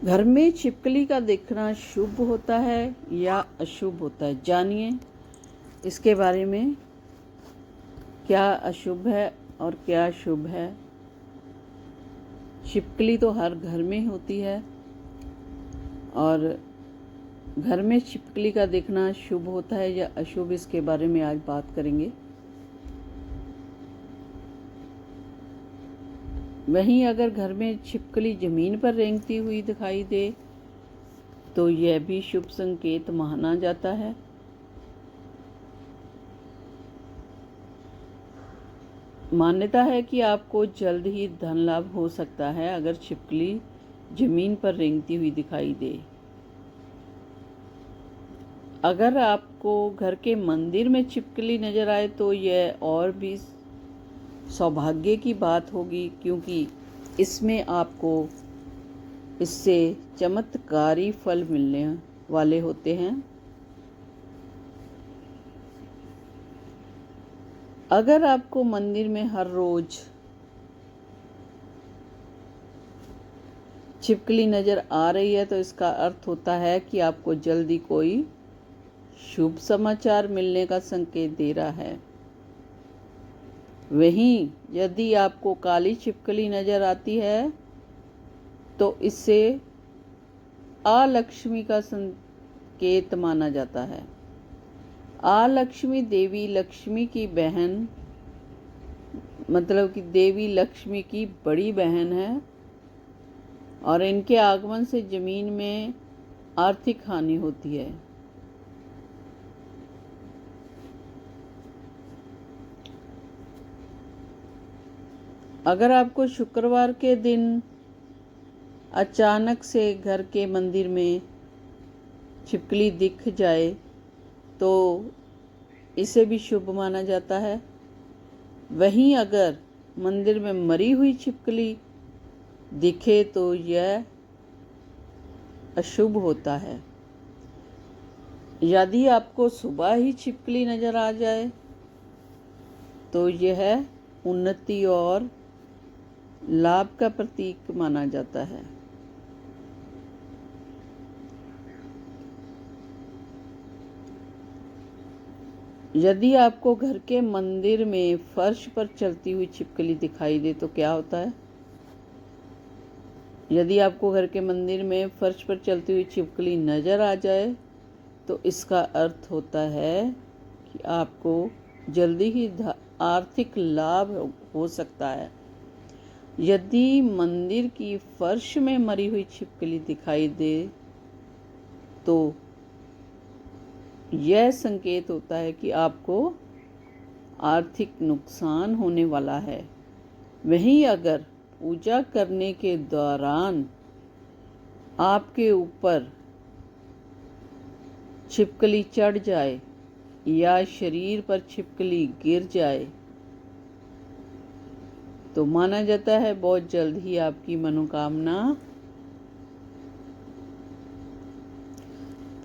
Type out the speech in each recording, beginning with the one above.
घर में छिपकली का दिखना शुभ होता है या अशुभ होता है? जानिए इसके बारे में, क्या अशुभ है और क्या शुभ है। छिपकली तो हर घर में होती है और घर में छिपकली का दिखना शुभ होता है या अशुभ, इसके बारे में आज बात करेंगे। वहीं अगर घर में छिपकली जमीन पर रेंगती हुई दिखाई दे तो यह भी शुभ संकेत माना जाता है। मान्यता है कि आपको जल्द ही धन लाभ हो सकता है अगर छिपकली जमीन पर रेंगती हुई दिखाई दे। अगर आपको घर के मंदिर में छिपकली नजर आए तो यह और भी सौभाग्य की बात होगी, क्योंकि इसमें आपको इससे चमत्कारी फल मिलने वाले होते हैं। अगर आपको मंदिर में हर रोज छिपकली नजर आ रही है तो इसका अर्थ होता है कि आपको जल्दी कोई शुभ समाचार मिलने का संकेत दे रहा है। वहीं यदि आपको काली छिपकली नजर आती है तो इससे अलक्ष्मी का संकेत माना जाता है। अलक्ष्मी देवी लक्ष्मी की बहन, मतलब कि देवी लक्ष्मी की बड़ी बहन है और इनके आगमन से जमीन में आर्थिक हानि होती है। अगर आपको शुक्रवार के दिन अचानक से घर के मंदिर में छिपकली दिख जाए तो इसे भी शुभ माना जाता है। वहीं अगर मंदिर में मरी हुई छिपकली दिखे तो यह अशुभ होता है। यदि आपको सुबह ही छिपकली नजर आ जाए तो यह उन्नति और लाभ का प्रतीक माना जाता है। यदि आपको घर के मंदिर में फर्श पर चलती हुई छिपकली दिखाई दे तो क्या होता है? यदि आपको घर के मंदिर में फर्श पर चलती हुई छिपकली नजर आ जाए तो इसका अर्थ होता है कि आपको जल्दी ही आर्थिक लाभ हो सकता है। यदि मंदिर की फर्श में मरी हुई छिपकली दिखाई दे तो यह संकेत होता है कि आपको आर्थिक नुकसान होने वाला है। वहीं अगर पूजा करने के दौरान आपके ऊपर छिपकली चढ़ जाए या शरीर पर छिपकली गिर जाए तो माना जाता है बहुत जल्द ही आपकी मनोकामना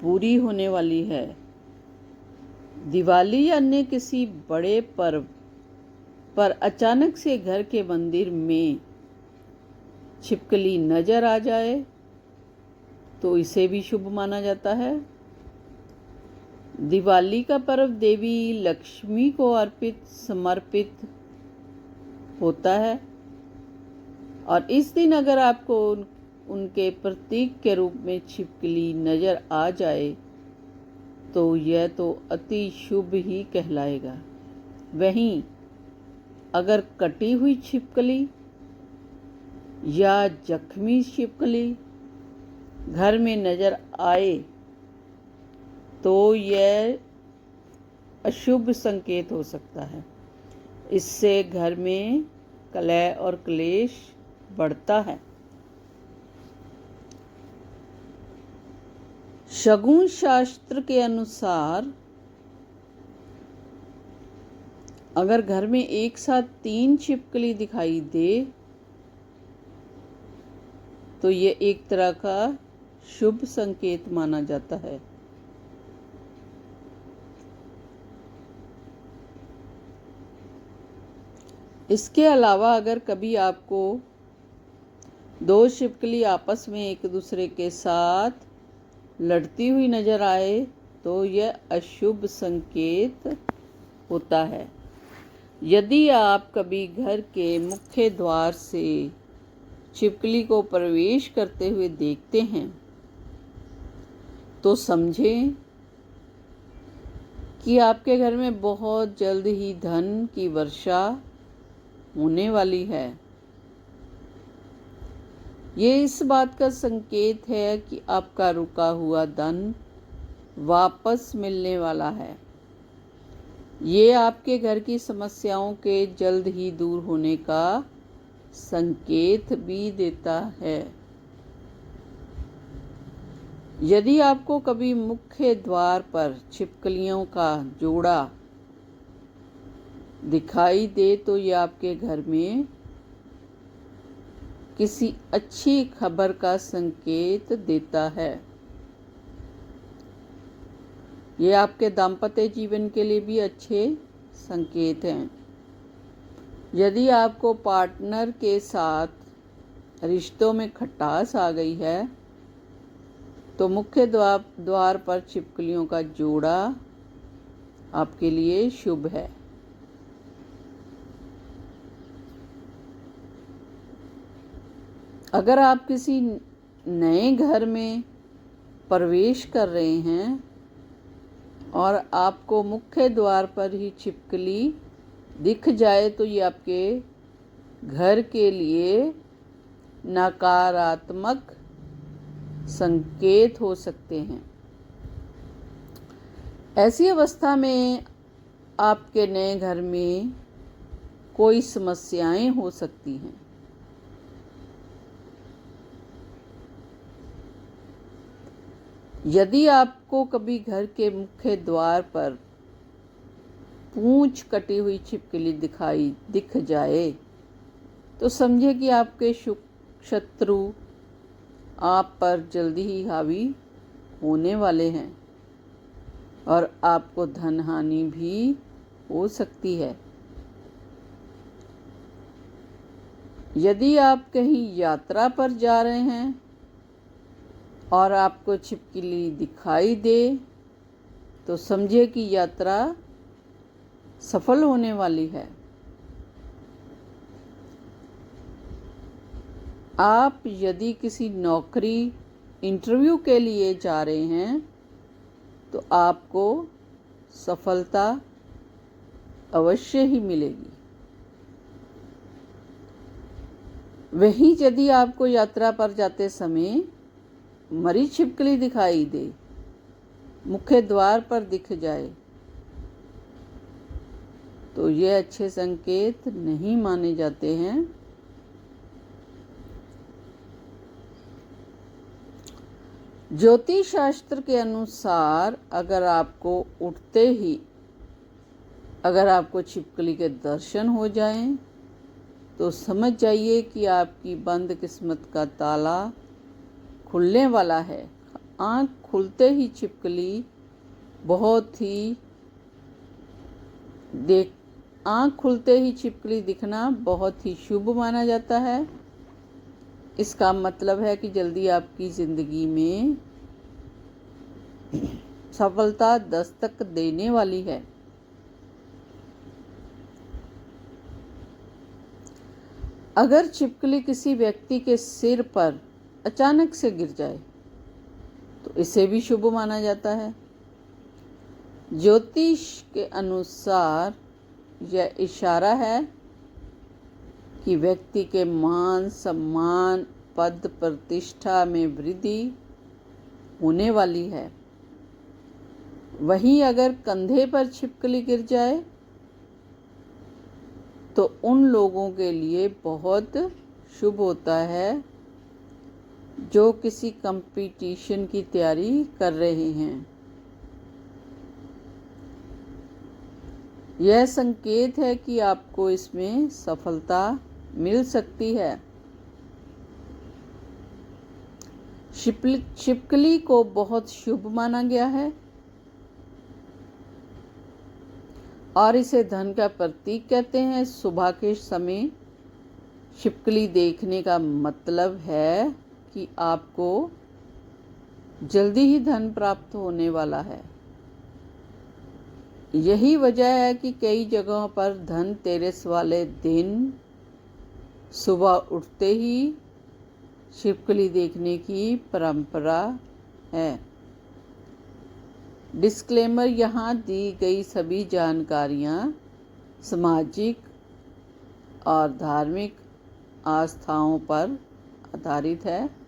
पूरी होने वाली है। दिवाली या अन्य किसी बड़े पर्व पर अचानक से घर के मंदिर में छिपकली नजर आ जाए तो इसे भी शुभ माना जाता है। दिवाली का पर्व देवी लक्ष्मी को समर्पित होता है और इस दिन अगर आपको उनके प्रतीक के रूप में छिपकली नजर आ जाए तो यह तो अति शुभ ही कहलाएगा। वहीं अगर कटी हुई छिपकली या जख्मी छिपकली घर में नजर आए तो यह अशुभ संकेत हो सकता है। इससे घर में कलह और क्लेश बढ़ता है। शगुन शास्त्र के अनुसार अगर घर में एक साथ 3 छिपकली दिखाई दे तो ये एक तरह का शुभ संकेत माना जाता है। इसके अलावा अगर कभी आपको दो छिपकली आपस में एक दूसरे के साथ लड़ती हुई नजर आए तो यह अशुभ संकेत होता है। यदि आप कभी घर के मुख्य द्वार से छिपकली को प्रवेश करते हुए देखते हैं तो समझें कि आपके घर में बहुत जल्द ही धन की वर्षा होने वाली है। ये इस बात का संकेत है कि आपका रुका हुआ धन वापस मिलने वाला है। ये आपके घर की समस्याओं के जल्द ही दूर होने का संकेत भी देता है। यदि आपको कभी मुख्य द्वार पर छिपकलियों का जोड़ा दिखाई दे तो यह आपके घर में किसी अच्छी खबर का संकेत देता है। ये आपके दाम्पत्य जीवन के लिए भी अच्छे संकेत हैं। यदि आपको पार्टनर के साथ रिश्तों में खटास आ गई है तो मुख्य द्वार पर छिपकलियों का जोड़ा आपके लिए शुभ है। अगर आप किसी नए घर में प्रवेश कर रहे हैं और आपको मुख्य द्वार पर ही छिपकली दिख जाए तो ये आपके घर के लिए नकारात्मक संकेत हो सकते हैं। ऐसी अवस्था में आपके नए घर में कोई समस्याएं हो सकती हैं। यदि आपको कभी घर के मुख्य द्वार पर पूंछ कटी हुई छिपकली दिख जाए तो समझे कि आपके शत्रु आप पर जल्दी ही हावी होने वाले हैं और आपको धन हानि भी हो सकती है। यदि आप कहीं यात्रा पर जा रहे हैं और आपको छिपकली दिखाई दे तो समझे कि यात्रा सफल होने वाली है। आप यदि किसी नौकरी इंटरव्यू के लिए जा रहे हैं तो आपको सफलता अवश्य ही मिलेगी। वहीं यदि आपको यात्रा पर जाते समय मरी छिपकली दिखाई दे, मुख्य द्वार पर दिख जाए तो ये अच्छे संकेत नहीं माने जाते हैं। ज्योतिष शास्त्र के अनुसार अगर आपको छिपकली के दर्शन हो जाएं तो समझ जाइए कि आपकी बंद किस्मत का ताला खुलने वाला है। आँख खुलते ही छिपकली दिखना बहुत ही शुभ माना जाता है। इसका मतलब है कि जल्दी आपकी जिंदगी में सफलता दस्तक देने वाली है। अगर छिपकली किसी व्यक्ति के सिर पर अचानक से गिर जाए तो इसे भी शुभ माना जाता है। ज्योतिष के अनुसार यह इशारा है कि व्यक्ति के मान सम्मान पद प्रतिष्ठा में वृद्धि होने वाली है। वहीं अगर कंधे पर छिपकली गिर जाए तो उन लोगों के लिए बहुत शुभ होता है जो किसी कंपटीशन की तैयारी कर रहे हैं। यह संकेत है कि आपको इसमें सफलता मिल सकती है। छिपकली को बहुत शुभ माना गया है और इसे धन का प्रतीक कहते हैं। सुबह के समय छिपकली देखने का मतलब है कि आपको जल्दी ही धन प्राप्त होने वाला है। यही वजह है कि कई जगहों पर धनतेरस वाले दिन सुबह उठते ही छिपकली देखने की परंपरा है। डिस्क्लेमर, यहाँ दी गई सभी जानकारियाँ सामाजिक और धार्मिक आस्थाओं पर आधारित है।